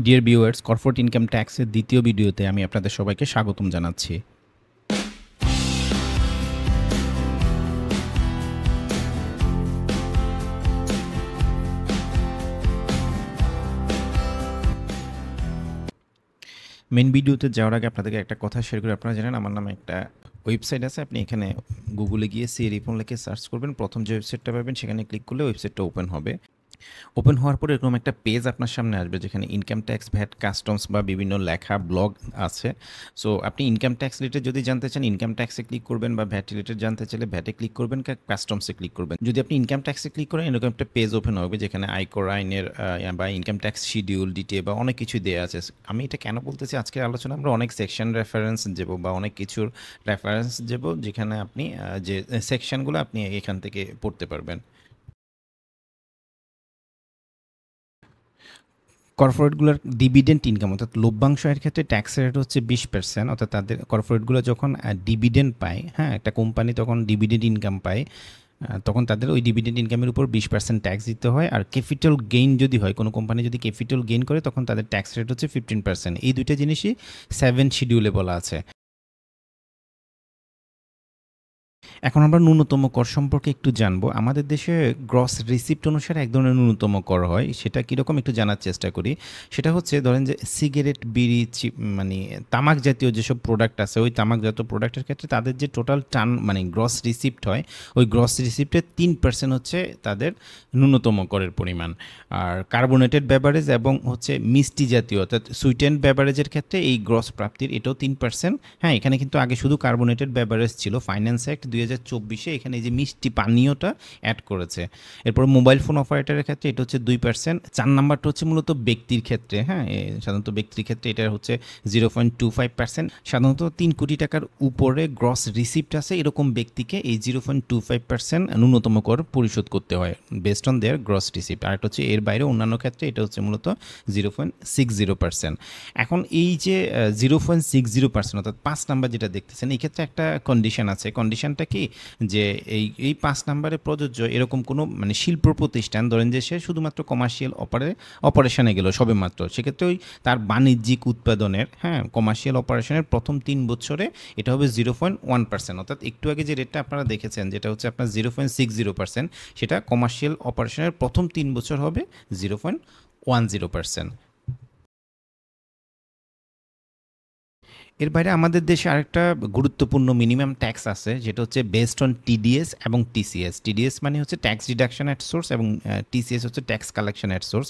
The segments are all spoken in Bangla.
ডিয়ার ভিউয়ার্স, কর্পোরেট ইনকাম ট্যাক্সের দ্বিতীয় ভিডিওতে আমি আপনাদের সবাইকে স্বাগতম জানাচ্ছি। মেইন ভিডিওতে যাওয়ার আগে আপনাদেরকে একটা কথা শেয়ার করি। আপনারা জানেন আমার নামে একটা ওয়েবসাইট আছে। আপনি এখানে গুগলে গিয়ে সি রিফোন লিখে সার্চ করবেন। প্রথম যে ওয়েবসাইটটা পাবেন সেখানে ক্লিক করলে ওয়েবসাইটটা ওপেন হবে। ওপেন হওয়ার পরে এরকম একটা পেজ আপনার সামনে আসবে যেখানে ইনকাম ট্যাক্স, ভ্যাট, কাস্টমস বা বিভিন্ন লেখা ব্লগ আছে। সো আপনি ইনকাম ট্যাক্স রিলেটেড যদি জানতে চান ইনকাম ট্যাক্সে ক্লিক করবেন, বা ভ্যাট রিলেটেড জানতে চাইলে ভ্যাটে ক্লিক করবেন, কাস্টমসে ক্লিক করবেন। যদি আপনি ইনকাম ট্যাক্সে ক্লিক করেন এরকম একটা পেজ ওপেন হবে যেখানে আয়কর আইনের বা ইনকাম ট্যাক্স শিডিউল, ডিটিএ বা অনেক কিছুই দেওয়া আছে। আমি এটা কেন বলতেছি, আজকের আলোচনা আমরা অনেক সেকশন রেফারেন্স দেবো বা অনেক কিছুর রেফারেন্স দেবো যেখানে আপনি যে সেকশনগুলো আপনি এখান থেকে পড়তে পারবেন। কর্পোরেটগুলোর ডিভিডেন্ড ইনকাম অর্থাৎ লভ্যাংশ এর ক্ষেত্রে ট্যাক্সের রেট হচ্ছে 20%। অর্থাৎ তাদের কর্পোরেটগুলো যখন ডিভিডেন্ড পায়, হ্যাঁ, একটা কোম্পানি তখন ডিভিডেন্ড ইনকাম পায়, তখন তাদের ওই ডিভিডেন্ড ইনকামের উপর 20% ট্যাক্স দিতে হয়। আর ক্যাপিটাল গেইন যদি হয়, কোনো কোম্পানি যদি ক্যাপিটাল গেইন করে তখন তাদের ট্যাক্স রেট হচ্ছে 15%। এই দুইটা জিনিসই 7 শিডিউলে বলা আছে। এখন আমরা ন্যূনতম কর সম্পর্কে একটু জানবো। আমাদের দেশে গ্রস রিসিপ্ট অনুসারে এক ধরনের ন্যূনতম কর হয়। সেটা কীরকম একটু জানার চেষ্টা করি। সেটা হচ্ছে ধরেন যে সিগারেট, বিড়ি, মানে তামাক জাতীয় যেসব প্রোডাক্ট আছে, ওই তামাকজাত প্রোডাক্টের ক্ষেত্রে তাদের যে টোটাল মানে গ্রস রিসিপ্ট হয়, ওই গ্রস রিসিপ্টের 3% হচ্ছে তাদের ন্যূনতম করের পরিমাণ। আর কার্বোনেটেড বেভারেজ এবং হচ্ছে মিষ্টি জাতীয় অর্থাৎ সুইট অ্যান্ড বেভারেজের ক্ষেত্রে এই গ্রস প্রাপ্তির এটাও 3%। হ্যাঁ, এখানে কিন্তু আগে শুধু কার্বোনেটেড বেভারেজ ছিল। ফাইন্যান্স অ্যাক্ট 2024 এখানে এই যে মিষ্টি পানীয়টা অ্যাড করেছে। এরপর মোবাইল ফোন অপারেটরের ক্ষেত্রে এটা হচ্ছে 2%। 4 নাম্বারটা হচ্ছে মূলত ব্যক্তির ক্ষেত্রে। হ্যাঁ, সাধারণত ব্যক্তির ক্ষেত্রে এটা হচ্ছে 0.25%। সাধারণত 3 কোটি টাকার উপরে গ্রস রিসিপ্ট আছে এরকম ব্যক্তিকে এই 0.25% ন্যূনতম কর পরিশোধ করতে হয় based on their gross receipt. আর হচ্ছে এর বাইরে অন্যান্য ক্ষেত্রে এটা হচ্ছে মূলত 0.60%। এখন এই যে 0.60% অর্থাৎ 5 নাম্বার যেটা দেখতেছেন, এই ক্ষেত্রে একটা কন্ডিশন আছে। কন্ডিশনটা কি, যে এই 5 নাম্বারে প্রযোজ্য এরকম কোনো মানে শিল্প প্রতিষ্ঠান, ধরেন যে সে শুধুমাত্র কমার্শিয়াল অপারেশনে গেল সবেমাত্র, সেক্ষেত্রে ওই তার বাণিজ্যিক উৎপাদনের, হ্যাঁ, কমার্শিয়াল অপারেশনের প্রথম 3 বছরে এটা হবে 0.1%। অর্থাৎ একটু আগে যে রেটটা আপনারা দেখেছেন যেটা হচ্ছে আপনার 0.60%, সেটা কমার্শিয়াল অপারেশনের প্রথম 3 বছর হবে 0.10%। এর বাইরে আমাদের দেশে আরেকটা গুরুত্বপূর্ণ মিনিমাম ট্যাক্স আছে যেটা হচ্ছে বেসড অন টিডিএস এবং টিসিএস। টিডিএস মানে হচ্ছে ট্যাক্স ডিডাকশন অ্যাট সোর্স এবং টিসিএস হচ্ছে ট্যাক্স কালেকশন অ্যাট সোর্স।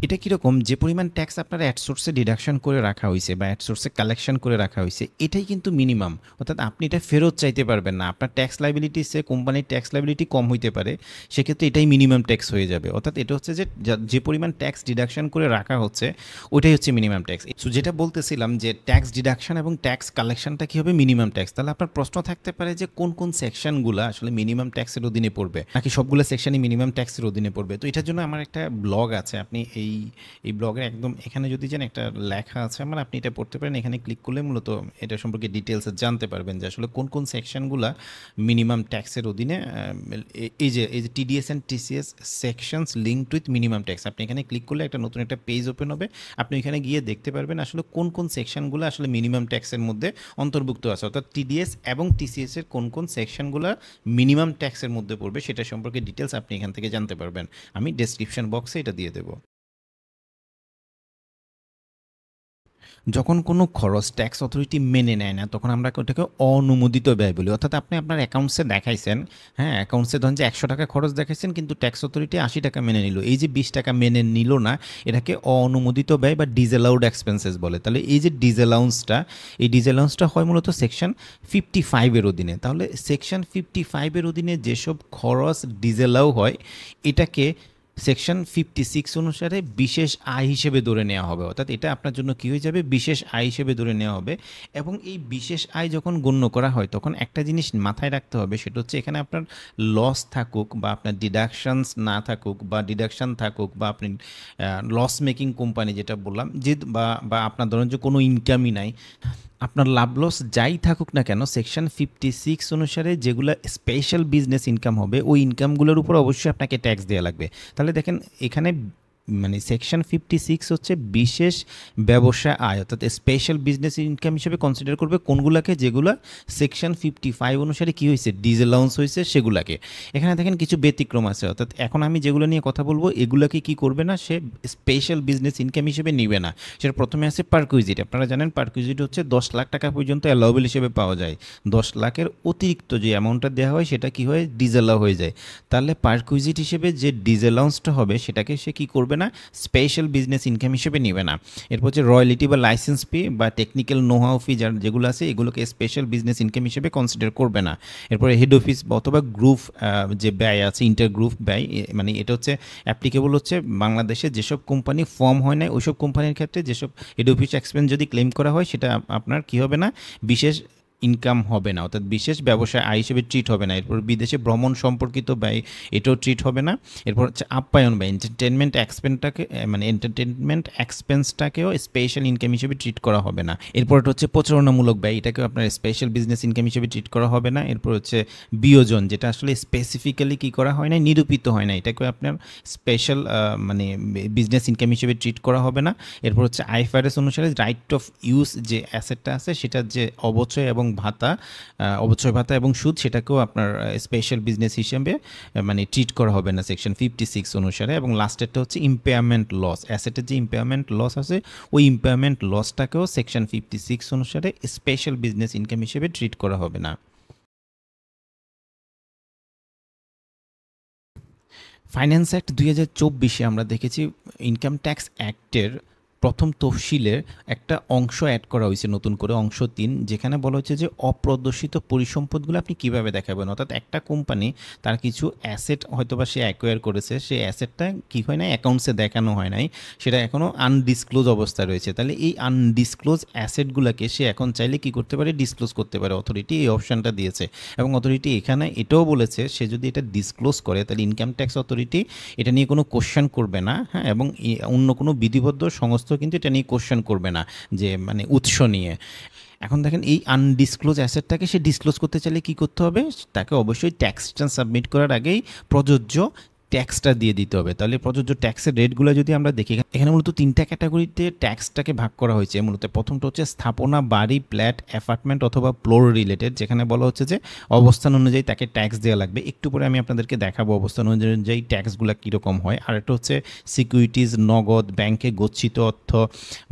এটা কীরকম, যে পরিমাণ ট্যাক্স আপনার অ্যাট সোর্সে ডিডাকশন করে রাখা হয়েছে বা অ্যাট সোর্সে কালেকশন করে রাখা হয়েছে, এটাই কিন্তু মিনিমাম। অর্থাৎ আপনি এটা ফেরত চাইতে পারবেন না। আপনার ট্যাক্স লাইবিলিটিসে কোম্পানির ট্যাক্স লাইবিলিটি কম হইতে পারে, সেক্ষেত্রে এটাই মিনিমাম ট্যাক্স হয়ে যাবে। অর্থাৎ এটা হচ্ছে যে পরিমাণ ট্যাক্স ডিডাকশন করে রাখা হচ্ছে ওইটাই হচ্ছে মিনিমাম ট্যাক্স। সো যেটা বলতেছিলাম যে ট্যাক্স ডিডাকশন এবং ট্যাক্স কালেকশনটা কী হবে, মিনিমাম ট্যাক্স। তাহলে আপনার প্রশ্ন থাকতে পারে যে কোন কোন সেকশনগুলো আসলে মিনিমাম ট্যাক্সের অধীনে পড়বে, নাকি সবগুলো সেকশনই মিনিমাম ট্যাক্সের অধীনে পড়বে। তো এটার জন্য আমার একটা ব্লগ আছে। আপনি এই ব্লগের একদম এখানে যদি যান একটা লেখা আছে আমার, আপনি এটা পড়তে পারেন। এখানে ক্লিক করলে মূলত এটা সম্পর্কে ডিটেলসে জানতে পারবেন যে আসলে কোন কোন সেকশনগুলো মিনিমাম ট্যাক্সের অধীনে। এই যে TDS and TCS sections linked with minimum tax, আপনি এখানে ক্লিক করলে একটা নতুন একটা পেজ ওপেন হবে। আপনি এখানে গিয়ে দেখতে পারবেন আসলে কোন কোন সেকশনগুলো আসলে মিনিমাম ট্যাক্সের মধ্যে অন্তর্ভুক্ত আছে, অর্থাৎ টিডিএস এবং টিসিএস এর কোন কোন সেকশনগুলো মিনিমাম ট্যাক্সের মধ্যে পড়বে সেটা সম্পর্কে ডিটেলস আপনি এখান থেকে জানতে পারবেন। আমি ডেসক্রিপশন বক্সে এটা দিয়ে দেবো। যখন কোনো খরচ ট্যাক্স অথরিটি মেনে নেয় না তখন আমরা ওটাকে অনুমোদিত ব্যয় বলি। অর্থাৎ আপনি আপনার অ্যাকাউন্টসে দেখাইছেন, হ্যাঁ, অ্যাকাউন্টসে ধরেন যে 100 টাকা খরচ দেখাইছেন কিন্তু ট্যাক্স অথরিটি 80 টাকা মেনে নিল। এই যে 20 টাকা মেনে নিল না, এটাকে অনুমোদিত ব্যয় বা ডিসঅ্যালাউড এক্সপেন্সেস বলে। তাহলে এই যে ডিসঅ্যালাউন্সটা হয় মূলত সেকশন 55 এর অধীনে। তাহলে সেকশন 55 এর অধীনে যেসব খরচ ডিসঅ্যালাউ হয় এটাকে সেকশন 56 অনুসারে বিশেষ আয় হিসেবে ধরে নেওয়া হবে। অর্থাৎ এটা আপনার জন্য কী হয়ে যাবে, বিশেষ আয় হিসেবে ধরে নেওয়া হবে। এবং এই বিশেষ আয় যখন গণ্য করা হয় তখন একটা জিনিস মাথায় রাখতে হবে, সেটা হচ্ছে এখানে আপনার লস থাকুক বা আপনার ডিডাকশানস না থাকুক বা ডিডাকশান থাকুক বা আপনি লস মেকিং কোম্পানি যেটা বললাম, যে বা আপনার ধরেন যে কোনো ইনকামই নাই, আপনার লাভ লস যাই থাকুক না কেন সেকশন 56 অনুসারে যেগুলো স্পেশাল বিজনেস ইনকাম হবে ওই ইনকামগুলোর উপর অবশ্যই আপনাকে ট্যাক্স দেওয়া লাগবে। তাহলে দেখেন এখানে মানে সেকশন 56 হচ্ছে বিশেষ ব্যবসা আয়, অর্থাৎ স্পেশাল বিজনেস ইনকাম হিসেবে কনসিডার করবে কোনগুলাকে, যেগুলো সেকশন 55 অনুসারে কি হয়েছে, ডিসঅ্যালাউন্স হয়েছে সেগুলাকে। এখানে দেখেন কিছু ব্যতিক্রম আছে, অর্থাৎ এখন আমি যেগুলো নিয়ে কথা বলবো এগুলাকে কি করবে না, সে স্পেশাল বিজনেস ইনকাম হিসেবে নিবে না। সেটা প্রথমে আছে পারকুইজিট। আপনারা জানেন পারকুইজিট হচ্ছে 10 লাখ টাকা পর্যন্ত অ্যালাউবেল হিসেবে পাওয়া যায়। 10 লাখের অতিরিক্ত যে অ্যামাউন্টটা দেওয়া হয় সেটা কি হয়, ডিসঅ্যালাউ হয়ে যায়। তাহলে পারকুইজিট হিসেবে যে ডিসঅ্যালাউন্সটা হবে সেটাকে সে কি করবে না, স্পেশাল বিজনেস ইনকাম হিসেবে নেবে না। এরপর হচ্ছে রয়্যালিটি বা লাইসেন্স ফি বা টেকনিক্যাল নোহাউ ফি যেগুলো আছে এগুলোকে স্পেশাল বিজনেস ইনকাম হিসেবে কনসিডার করবে না। এরপরে হেড অফিস অথবা গ্রুপ যে ব্যয় আছে, ইন্টার গ্রুপ ব্যয়, মানে এটা হচ্ছে অ্যাপ্লিকেবল হচ্ছে বাংলাদেশে যেসব কোম্পানি ফর্ম হয় না ওইসব কোম্পানির ক্ষেত্রে যেসব হেড অফিস এক্সপেন্স যদি ক্লেম করা হয় সেটা আপনার কি হবে না, বিশেষ ইনকাম হবে না, অর্থাৎ বিশেষ ব্যবসায় আয় হিসেবে ট্রিট হবে না। এরপর বিদেশে ভ্রমণ সম্পর্কিত ব্যয়, এটাও ট্রিট হবে না। এরপর হচ্ছে আপ্যায়ন ব্যয়, এন্টারটেনমেন্ট এক্সপেন্সটাকেও স্পেশাল ইনকাম হিসেবে ট্রিট করা হবে না। এরপর হচ্ছে প্রচারণামূলক ব্যয়, এটাকেও আপনার স্পেশাল বিজনেস ইনকাম হিসেবে ট্রিট করা হবে না। এরপর হচ্ছে বিয়োজন, যেটা আসলে স্পেসিফিক্যালি কী করা হয় না, নিরূপিত হয় না, এটাকেও আপনার স্পেশাল বিজনেস ইনকাম হিসেবে ট্রিট করা হবে না। এরপর হচ্ছে আইএফআরএস অনুসারে রাইট অফ ইউজ যে অ্যাসেটটা আছে সেটার যে অবচয় এবং অবচয় ভাতা এবং সুদ, সেটাকেও আপনার স্পেশাল বিজনেস হিসেবে ট্রিট করা হবে না সেকশন 56 অনুসারে। এবং লাস্টেরটা হচ্ছে ইম্পেয়ারমেন্ট লস, অ্যাসেটের যে ইম্পেয়ারমেন্ট লস আছে ওই ইম্পেয়ারমেন্ট লসটাকেও সেকশন 56 অনুসারে স্পেশাল বিজনেস ইনকাম হিসেবে ট্রিট করা হবে না। ফাইন্যান্স অ্যাক্ট 2024 আমরা দেখেছি ইনকাম ট্যাক্স অ্যাক্টের প্রথম তফসিলের একটা অংশ অ্যাড করা হয়েছে নতুন করে, অংশ 3, যেখানে বলা হচ্ছে যে অপ্রদর্শিত পরিসম্পদগুলো আপনি কিভাবে দেখাবেন। অর্থাৎ একটা কোম্পানি তার কিছু অ্যাসেট হয়তোবা সে অ্যাকোয়ার করেছে, সেই অ্যাসেটটা কী হয় না, অ্যাকাউন্টসে দেখানো হয় নাই, সেটা এখনও আনডিসক্লোজ অবস্থায় রয়েছে। তাহলে এই আনডিসক্লোজ অ্যাসেটগুলোকে সে এখন চাইলে কি করতে পারে, ডিসক্লোজ করতে পারে। অথরিটি এই অপশানটা দিয়েছে এবং অথরিটি এখানে এটাও বলেছে সে যদি এটা ডিসক্লোজ করে তাহলে ইনকাম ট্যাক্স অথরিটি এটা নিয়ে কোনো কোশ্চেন করবে না, হ্যাঁ, এবং অন্য কোনো বিধিবদ্ধ সংস্থা কিন্তু এটা নিয়ে কোশ্চেন করবে না, যে উৎস নিয়ে। এখন দেখেন এই আনডিসক্লোজ অ্যাসেটটাকে সে ডিসক্লোজ করতে চাইলে কী করতে হবে, তাকে অবশ্যই ট্যাক্স রিটার্ন সাবমিট করার আগেই প্রযোজ্য ট্যাক্সটা দিয়ে দিতে হবে। তাহলে প্রযোজ্য ট্যাক্সের রেটগুলো যদি আমরা দেখি, এখানে মূলত 3টা ক্যাটাগরিতে ট্যাক্সটাকে ভাগ করা হয়েছে। মূলত প্রথমটা হচ্ছে স্থাপনা, বাড়ি, ফ্ল্যাট, অ্যাপার্টমেন্ট অথবা ফ্লোর রিলেটেড, যেখানে বলা হচ্ছে যে অবস্থান অনুযায়ী তাকে ট্যাক্স দেওয়া লাগবে। একটু পরে আমি আপনাদেরকে দেখাবো অবস্থান অনুযায়ী ট্যাক্সগুলো কীরকম হয়। আর একটা হচ্ছে সিকিউরিটিজ, নগদ, ব্যাংকে গচ্ছিত অর্থ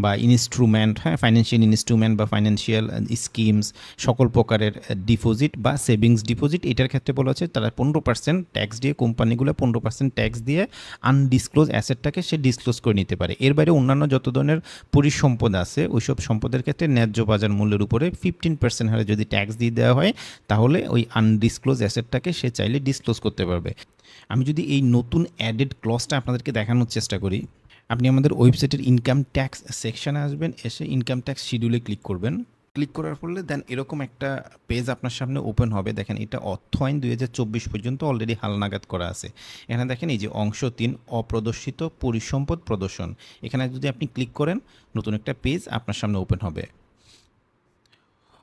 বা ইনস্ট্রুমেন্ট, হ্যাঁ, ফাইন্যান্সিয়াল ইনস্ট্রুমেন্ট বা ফাইন্যান্সিয়াল স্কিমস, সকল প্রকারের ডিপোজিট বা সেভিংস ডিপোজিট, এটার ক্ষেত্রে বলা হচ্ছে তারা 15% ট্যাক্স দিয়ে, কোম্পানিগুলো 15% ট্যাক্স দিয়ে আনডিসক্লোজ অ্যাসেটটাকে সে ডিসক্লোজ করে নিতে পারে। এর বাইরে অন্যান্য যত ধরনের পরিসম্পদ আছে ওইসব সম্পদের ক্ষেত্রে ন্যায্য বাজার মূল্যের উপরে 15% হারে যদি ট্যাক্স দিয়ে দেওয়া হয় তাহলে ওই আনডিসক্লোজ অ্যাসেটটাকে সে চাইলে ডিসক্লোজ করতে পারবে। আমি যদি এই নতুন অ্যাডেড ক্লজটা আপনাদেরকে দেখানোর চেষ্টা করি, আপনি আমাদের ওয়েবসাইটের ইনকাম ট্যাক্স সেকশানে আসবেন, এসে ইনকাম ট্যাক্স শিডিউলে ক্লিক করবেন। ক্লিক করার ফলে দেন এরকম একটা পেজ আপনার সামনে ওপেন হবে। দেখেন এটা অর্থ আইন 2024 পর্যন্ত অলরেডি হালনাগাদ করা আছে। এখানে দেখেন এই যে অংশ 3 অপ্রদর্শিত পরিসম্পদ প্রদর্শন, এখানে যদি আপনি ক্লিক করেন নতুন একটা পেজ আপনার সামনে ওপেন হবে।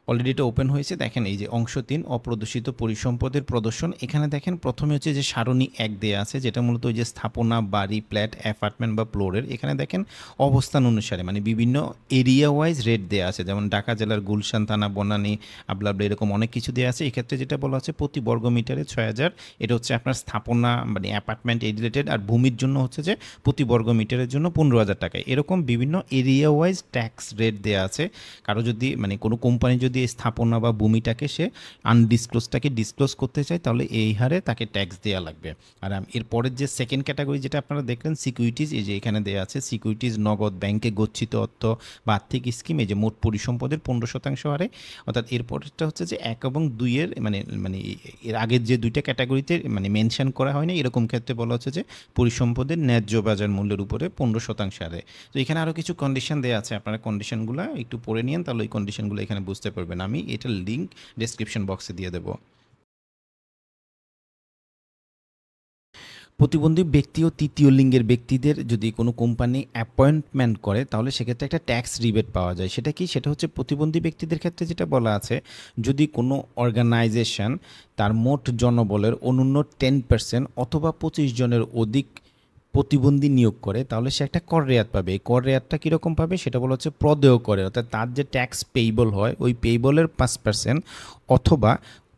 অলরেডি এটা ওপেন হয়েছে। দেখেন এই যে অংশ 3 অপ্রদর্শিত পরিসম্পদের প্রদর্শন, এখানে দেখেন প্রথমে হচ্ছে যে সারণী 1 দেয়া আছে, যেটা মূলত ওই যে স্থাপনা, বাড়ি, ফ্ল্যাট, অ্যাপার্টমেন্ট বা ফ্লোরের। এখানে দেখেন অবস্থান অনুসারে বিভিন্ন এরিয়া ওয়াইজ রেট দেওয়া আছে, যেমন ঢাকা জেলার গুলশান থানা, বনানী, আবলাবলা, এরকম অনেক কিছু দেওয়া আছে। এক্ষেত্রে যেটা বলা আছে প্রতি বর্গ মিটারে 6000, এটা হচ্ছে আপনার স্থাপনা অ্যাপার্টমেন্ট এই রিলেটেড। আর ভূমির জন্য হচ্ছে যে প্রতি বর্গ মিটারের জন্য 15,000 টাকা। এরকম বিভিন্ন এরিয়া ওয়াইজ ট্যাক্স রেট দেওয়া আছে। কারো যদি কোনো কোম্পানি যদি এই স্থাপনা বা ভূমিটাকে সে আনডিসক্লোজটাকে ডিসক্লোজ করতে চায় তাহলে এই হারে তাকে ট্যাক্স দেওয়া লাগবে। আর এরপরের যে সেকেন্ড ক্যাটাগরি যেটা আপনারা দেখলেন সিকিউরিটিজ, এই যে এখানে দেওয়া আছে সিকিউরিটিজ, নগদ, ব্যাংকে গচ্ছিত অর্থ বা আর্থিক স্কিম, এই যে মোট পরিসম্পদের 15% হারে। অর্থাৎ এরপরটা হচ্ছে যে 1 এবং 2 এর এর আগের যে 2টা ক্যাটাগরিতে মেনশন করা হয়নি, এরকম ক্ষেত্রে বলা হচ্ছে যে পরিসম্পদের ন্যায্য বাজার মূল্যের উপরে 15% হারে। তো এখানে আরও কিছু কন্ডিশন দেওয়া আছে, আপনারা কন্ডিশনগুলো একটু পড়ে নিন, তাহলে ওই কন্ডিশনগুলো এখানে বুঝতে পারবেন। আমি এটার লিঙ্ক ডেসক্রিপশন বক্সে দিয়ে দেব। প্রতিবন্ধী ব্যক্তি ও তৃতীয় লিঙ্গের ব্যক্তিদের যদি কোনো কোম্পানি অ্যাপয়েন্টমেন্ট করে তাহলে সেক্ষেত্রে একটা ট্যাক্স রিবেট পাওয়া যায়। সেটা কি, সেটা হচ্ছে প্রতিবন্ধী ব্যক্তিদের ক্ষেত্রে যেটা বলা আছে, যদি কোনো অর্গানাইজেশন তার মোট জনবলের অনূন্য 10% অথবা 25 জনের অধিক প্রতিবন্ধী নিয়োগ করে তাহলে সে একটা কর রেয়াত পাবে। এই কর রেয়াতটা কীরকম পাবে সেটা বলা হচ্ছে প্রদেয় করে, অর্থাৎ তার যে ট্যাক্স পেইবল হয় ওই পেইবলের 5% অথবা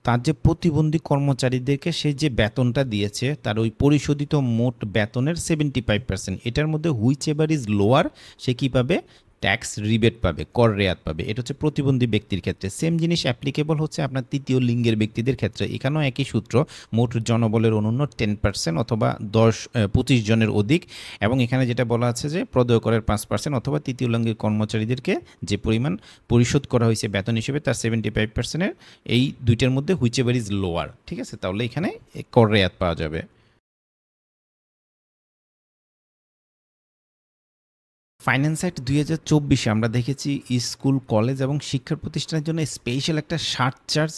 তার যে প্রতিবন্ধী কর্মচারীদেরকে সে যে বেতনটা দিয়েছে তার ওই পরিশোধিত মোট বেতনের 75%, এটার মধ্যে হুইচ এভার ইজ লোয়ার সে কী পাবে, ট্যাক্স রিবেট পাবে, কর রেয়াত পাবে। এটা হচ্ছে প্রতিবন্ধী ব্যক্তির ক্ষেত্রে। সেম জিনিস অ্যাপ্লিকেবল হচ্ছে আপনার তৃতীয় লিঙ্গের ব্যক্তিদের ক্ষেত্রে। এখানেও একই সূত্র, মোট জনবলের অনন্য 10% অথবা 25 জনের অধিক, এবং এখানে যেটা বলা আছে যে প্রদেয় করের 5% অথবা তৃতীয় লিঙ্গের কর্মচারীদেরকে যে পরিমাণ পরিশোধ করা হয়েছে বেতন হিসেবে তার 75%-এর এই দুইটার মধ্যে হুইচ এভার ইজ লোয়ার, ঠিক আছে, তাহলে এখানে কর রেয়াত পাওয়া যাবে। ফাইন্যান্স অ্যাক্ট 2024 আমরা দেখেছি স্কুল, কলেজ এবং শিক্ষা প্রতিষ্ঠানের জন্য স্পেশাল একটা সারচার্জ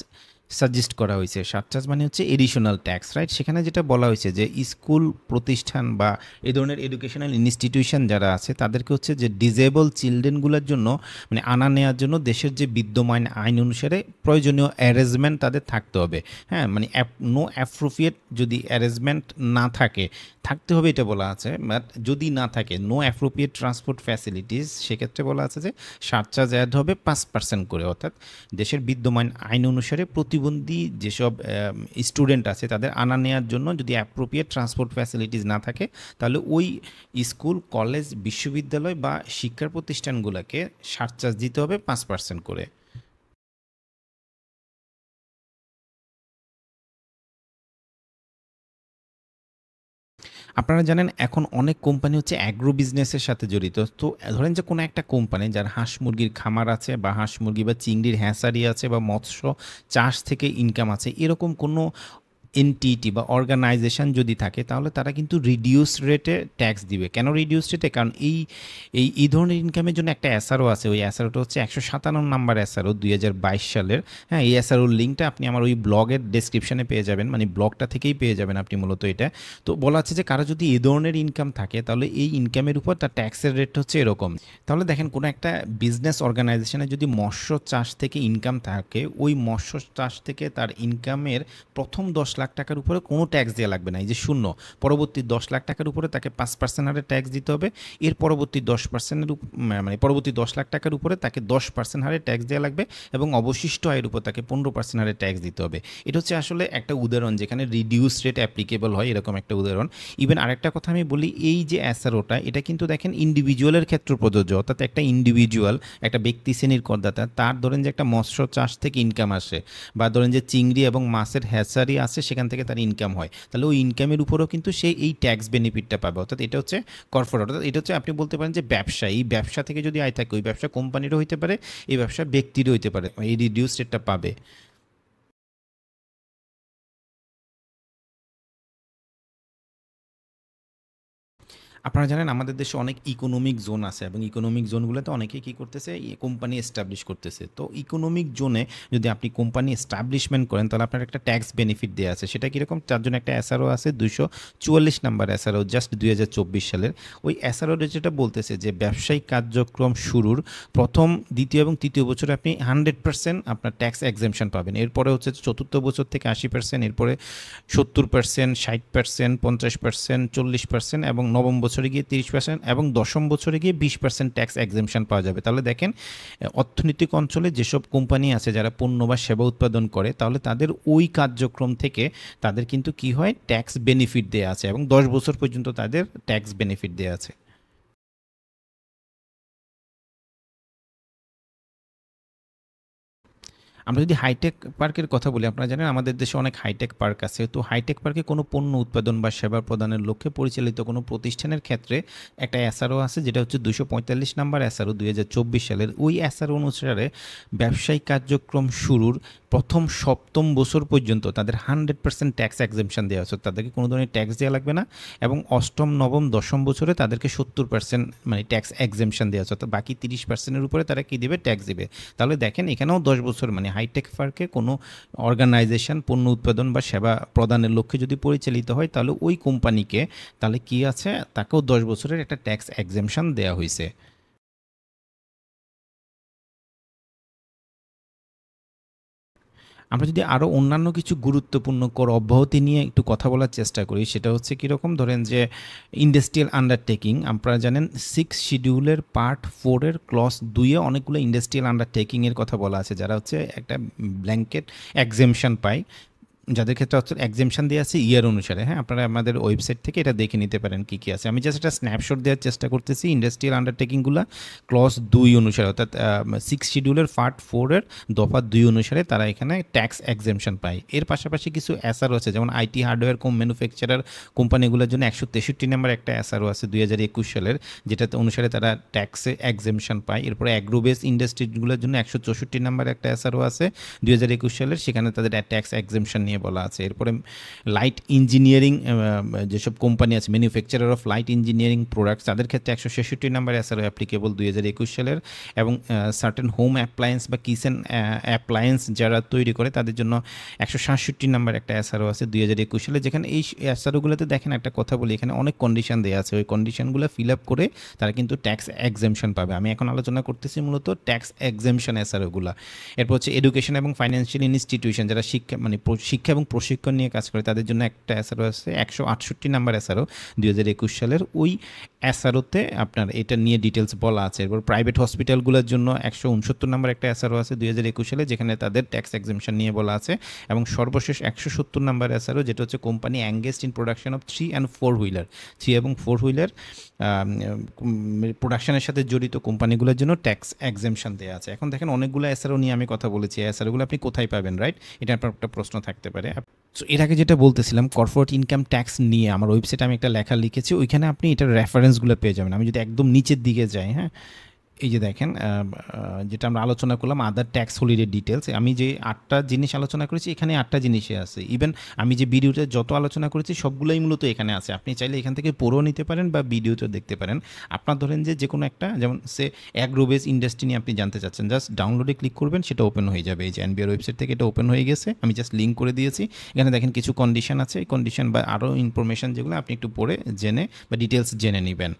সাজেস্ট করা হয়েছে। সারচার্জ মানে হচ্ছে এডিশনাল ট্যাক্স, রাইট? সেখানে যেটা বলা হয়েছে যে স্কুল প্রতিষ্ঠান বা এই ধরনের এডুকেশনাল ইনস্টিটিউশন যারা আছে তাদেরকে হচ্ছে যে ডিজেবল চিলড্রেনগুলোর জন্য মানে আনা নেওয়ার জন্য দেশের যে বিদ্যমান আইন অনুসারে প্রয়োজনীয় অ্যারেঞ্জমেন্ট তাদের থাকতে হবে। হ্যাঁ, মানে নো অ্যাপ্রোপ্রিয়েট যদি অ্যারেঞ্জমেন্ট না থাকে, থাকতে হবে এটা বলা আছে, বাট যদি না থাকে নো অ্যাপ্রোপ্রিয়েট ট্রান্সপোর্ট ফ্যাসিলিটিস, সেক্ষেত্রে বলা আছে যে সারচার্জ অ্যাড হবে 5% করে, অর্থাৎ দেশের বিদ্যমান আইন অনুসারে প্রতিবন্ধী যেসব স্টুডেন্ট আছে তাদের আনা নেওয়ার জন্য যদি অ্যাপ্রোপ্রিয়েট ট্রান্সপোর্ট ফ্যাসিলিটিস না থাকে তাহলে ওই স্কুল, কলেজ, বিশ্ববিদ্যালয় বা শিক্ষা প্রতিষ্ঠানগুলোকে সারচার্জ দিতে হবে 5% করে। আপনারা জানেন এখন অনেক কোম্পানি হচ্ছে অ্যাগ্রো বিজনেসের সাথে জড়িত। তো ধরেন যে কোনো একটা কোম্পানি যার হাঁস মুরগির খামার আছে বা হাঁস মুরগি বা চিংড়ির হ্যাঁসারি আছে বা মৎস্য চাষ থেকে ইনকাম আছে, এরকম কোনো এনটিটি বা অর্গানাইজেশন যদি থাকে তাহলে তারা কিন্তু রিডিউস রেটে ট্যাক্স দিবে। কেন রিডিউস রেটে? কারণ এই ধরনের ইনকামের জন্য একটা এসআরও আছে। ওই এসআরওটা হচ্ছে 157 নাম্বার এসআরও 2022 সালের। হ্যাঁ, এই এসআরওর লিঙ্কটা আপনি আমার ওই ব্লগের ডেসক্রিপশনে পেয়ে যাবেন, মানে ব্লগটা থেকেই পেয়ে যাবেন আপনি মূলত এটা। তো বলা আছে যে কারো যদি এই ধরনের ইনকাম থাকে তাহলে এই ইনকামের উপর তার ট্যাক্সের রেট হচ্ছে এরকম। তাহলে দেখেন কোনো একটা বিজনেস অর্গানাইজেশনে যদি মৎস্য চাষ থেকে ইনকাম থাকে, ওই মৎস্য চাষ থেকে তার ইনকামের প্রথম 10 লাখ টাকার উপরে কোনো ট্যাক্স দেওয়া লাগবে না, এই যে শূন্য। পরবর্তী 10 লাখ টাকার উপরে তাকে 5% হারে ট্যাক্স দিতে হবে। এর পরবর্তী 10%-এর মানে পরবর্তী 10 লাখ টাকার উপরে তাকে 10% হারে ট্যাক্স দেওয়া লাগবে এবং অবশিষ্ট আয়ের উপর তাকে 15% হারে ট্যাক্স দিতে হবে। এটা হচ্ছে আসলে একটা উদাহরণ যেখানে রিডিউস রেট অ্যাপ্লিকেবল হয়, এরকম একটা উদাহরণ। ইভেন আরেকটা কথা আমি বলি, এই যে এসআরওটা এটা কিন্তু দেখেন ইন্ডিভিজুয়ালের ক্ষেত্রে প্রযোজ্য, অর্থাৎ একটা ইন্ডিভিজুয়াল, একটা ব্যক্তি শ্রেণীর করদাতা, তার ধরেন যে একটা মৎস্য চাষ থেকে ইনকাম আসে বা ধরেন যে চিংড়ি এবং মাছের হ্যাচারি আছে সেখান থেকে তার ইনকাম হয়, তাহলে ওই ইনকামের উপরেও কিন্তু সে এই ট্যাক্স বেনিফিটটা পাবে। অর্থাৎ এটা হচ্ছে কর্পোরেট, অর্থাৎ এটা হচ্ছে আপনি বলতে পারেন যে ব্যবসা, এই ব্যবসা থেকে যদি আয় থাকে ওই ব্যবসা কোম্পানিরও হইতে পারে, এই ব্যবসা ব্যক্তিরও হইতে পারে, এই রিডিউস রেটটা পাবে। আপনারা জানেন আমাদের দেশে অনেক ইকোনমিক জোন আছে এবং ইকোনমিক জোনগুলোতে অনেকেই কী করতেছে, কোম্পানি এস্টাবলিশ করতেছে। তো ইকোনমিক জোনে যদি আপনি কোম্পানি এস্টাবলিশমেন্ট করেন তাহলে আপনার একটা ট্যাক্স বেনিফিট দেওয়া আছে। সেটা কীরকম? তার জন্য একটা এসআরও আছে 244 নাম্বার এসআরও, জাস্ট 2024 সালের। ওই এসআরও যেটা বলতেছে যে ব্যবসায়িক কার্যক্রম শুরুর প্রথম, দ্বিতীয় এবং তৃতীয় বছরে আপনি 100% আপনার ট্যাক্স এক্সেমশন পাবেন। এরপরে হচ্ছে চতুর্থ বছর থেকে 80%, এরপরে 70%, 60%, 50%, 40% এবং নবম বছরে গিয়ে 30% এবং দশম বছরে গিয়ে 20% ট্যাক্স এক্সেমশন পাওয়া যাবে। তাহলে দেখেন অর্থনৈতিক অঞ্চলে যেসব কোম্পানি আছে যারা পণ্য বা সেবা উৎপাদন করে তাহলে তাদের ওই কার্যক্রম থেকে তাদের কিন্তু কি হয়, ট্যাক্স বেনিফিট দেওয়া আছে এবং 10 বছর পর্যন্ত তাদের ট্যাক্স বেনিফিট দেওয়া আছে। আমরা যদি হাইটেক পার্কের কথা বলি, আপনারা জানেন আমাদের দেশে অনেক হাইটেক পার্ক আছে। তো হাইটেক পার্কে কোনো পণ্য উৎপাদন বা সেবা প্রদানের লক্ষ্যে পরিচালিত কোনো প্রতিষ্ঠানের ক্ষেত্রে একটা এসআরও আছে যেটা হচ্ছে 245 নাম্বার এসআরও 2024 সালের। ওই এসআরও অনুসারে ব্যবসায়িক কার্যক্রম শুরুর প্রথম সপ্তম বছর পর্যন্ত তাদের 100% ট্যাক্স এক্সেমশন দেওয়া আছে, তাদেরকে কোনো ধরনের ট্যাক্স দেওয়া লাগবে না। এবং অষ্টম, নবম, দশম বছরে তাদেরকে 70% মানে ট্যাক্স এক্সেমশন দেওয়া আছে, অর্থাৎ বাকি 30%-এর উপরে তারা কী দেবে, ট্যাক্স দেবে। তাহলে দেখেন এখানেও 10 বছর, মানে হাইটেক পার্কে কোনো অর্গানাইজেশন পণ্য উৎপাদন বা সেবা প্রদানের লক্ষ্যে যদি পরিচালিত হয় তাহলে ওই কোম্পানিকে তাহলে কি আছে, তাকেও 10 বছরের একটা ট্যাক্স এক্সেমশন দেওয়া হয়েছে। আমরা যদি আরও অন্যান্য কিছু গুরুত্বপূর্ণ কর অব্যাহতি নিয়ে একটু কথা বলার চেষ্টা করি, সেটা হচ্ছে কীরকম, ধরেন যে ইন্ডাস্ট্রিয়াল আন্ডারটেকিং, আপনারা জানেন 6 শিডিউলের পার্ট 4-এর ক্লজ 2-এ অনেকগুলো ইন্ডাস্ট্রিয়াল আন্ডারটেকিংয়ের কথা বলা আছে, যারা হচ্ছে একটা ব্ল্যাঙ্কেট এক্সেমশন পায়, যাদের ক্ষেত্রে হচ্ছে এক্সেমশন দেওয়া আছে ইয়ার অনুসারে। হ্যাঁ, আপনারা আমাদের ওয়েবসাইট থেকে এটা দেখে নিতে পারেন কী কী আছে। আমি জাস্ট একটা স্ন্যাপশট দেওয়ার চেষ্টা করতেছি ইন্ডাস্ট্রিয়াল আন্ডারটেকিংগুলো ক্লজ 2 অনুসারে, অর্থাৎ 6 শিডিউলের পার্ট 4-এর দফা 2 অনুসারে তারা এখানে ট্যাক্স এক্সেমশন পায়। এর পাশাপাশি কিছু এসআরও আছে, যেমন আইটি হার্ডওয়্যার ম্যানুফ্যাকচারার কোম্পানিগুলোর জন্য 163 নম্বর একটা এসআরও আছে 2021 সালের, যেটাতে অনুসারে তারা ট্যাক্সে এক্সেমশন পায়। এরপরে অ্যাগ্রোবেস ইন্ডাস্ট্রিগুলোর জন্য 164 নম্বর একটা এসআরও আছে 2021 সালের, সেখানে তাদের ট্যাক্স এক্সেমশন নিয়ে বলা আছে। এরপরে লাইট ইঞ্জিনিয়ারিং যেসব কোম্পানি আছে, manufacturer of light engineering products, তাদের ক্ষেত্রে 166 নম্বর এসআরও অ্যাপ্লিকেবল 2021 সালের। এবং সার্টেন হোম অ্যাপ্লায়েন্স বা কিচেন অ্যাপ্লায়েন্স যারা তৈরি করে তাদের জন্য 167 নম্বর একটা এসআরও আছে 2021 সালে। যেখানে এই এসআরওগুলোতে দেখেন একটা কথা বলি, এখানে অনেক কন্ডিশন দেওয়া আছে, ওই কন্ডিশনগুলো ফিল আপ করে তারা কিন্তু ট্যাক্স এক্সেমশন পাবে। আমি এখন আলোচনা করতেছি মূলত ট্যাক্স এক্সেমশন এসআরওগুলো। এরপর হচ্ছে এডুকেশন এবং ফাইন্যান্সিয়াল ইনস্টিটিউশন, যারা শিক্ষা এবং প্রশিক্ষণ নিয়ে কাজ করে, তাদের জন্য একটা এসআরও আছে 168 নাম্বার এসআরও 2021 সালের। ওই এসআরওতে আপনার এটা নিয়ে ডিটেলস বলা আছে। এরপর প্রাইভেট হসপিটালগুলোর জন্য 169 নাম্বার একটা এসআরও আছে 2021 সালে, যেখানে তাদের ট্যাক্স এক্সেমশন নিয়ে বলা আছে। এবং সর্বশেষ 170 নাম্বার এসআরও, যেটা হচ্ছে company engaged in production of 3 and 4 wheeler, 3 এবং 4 হুইলার প্রোডাকশনের সাথে জড়িত কোম্পানিগুলোর জন্য ট্যাক্স এক্সেমশন দেওয়া আছে। এখন দেখেন অনেকগুলো এসআরও নিয়ে আমি কথা বলেছি, এসআরওগুলো আপনি কোথায় পাবেন, রাইট? এটা আপনার একটা প্রশ্ন থাকতে পারে। সো এর আগে যেটা বলতেছিলাম কর্পোরেট ইনকাম ট্যাক্স নিয়ে, আমার ওয়েবসাইটে আমি একটা লেখা লিখেছি, ওইখানে আপনি এটার রেফারেন্সগুলো পেয়ে যাবেন। আমি যদি একদম নিচের দিকে যাই, হ্যাঁ, এই যে দেখেন যেটা আমরা আলোচনা করলাম আদার ট্যাক্স হলিডে ডিটেলস, আমি যে 8টা জিনিস আলোচনা করেছি এখানে 8টা জিনিসই আছে। ইভেন আমি যে ভিডিওতে যত আলোচনা করেছি সবগুলোই মূলত এখানে আছে। আপনি চাইলে এখান থেকে পড়েও নিতে পারেন বা ভিডিওতেও দেখতে পারেন। আপনার ধরেন যে কোনো একটা, যেমন অ্যাগ্রোবেস ইন্ডাস্ট্রি নিয়ে আপনি জানতে চাচ্ছেন, জাস্ট ডাউনলোডে ক্লিক করবেন, সেটা ওপেন হয়ে যাবে। এই যে এনবিআর ওয়েবসাইট থেকে এটা ওপেন হয়ে গেছে, আমি জাস্ট লিঙ্ক করে দিয়েছি। এখানে দেখেন কিছু কন্ডিশন আছে, এই কন্ডিশন বা আরও ইনফরমেশান যেগুলো আপনি একটু পড়ে জেনে বা ডিটেলস জেনে নেবেন।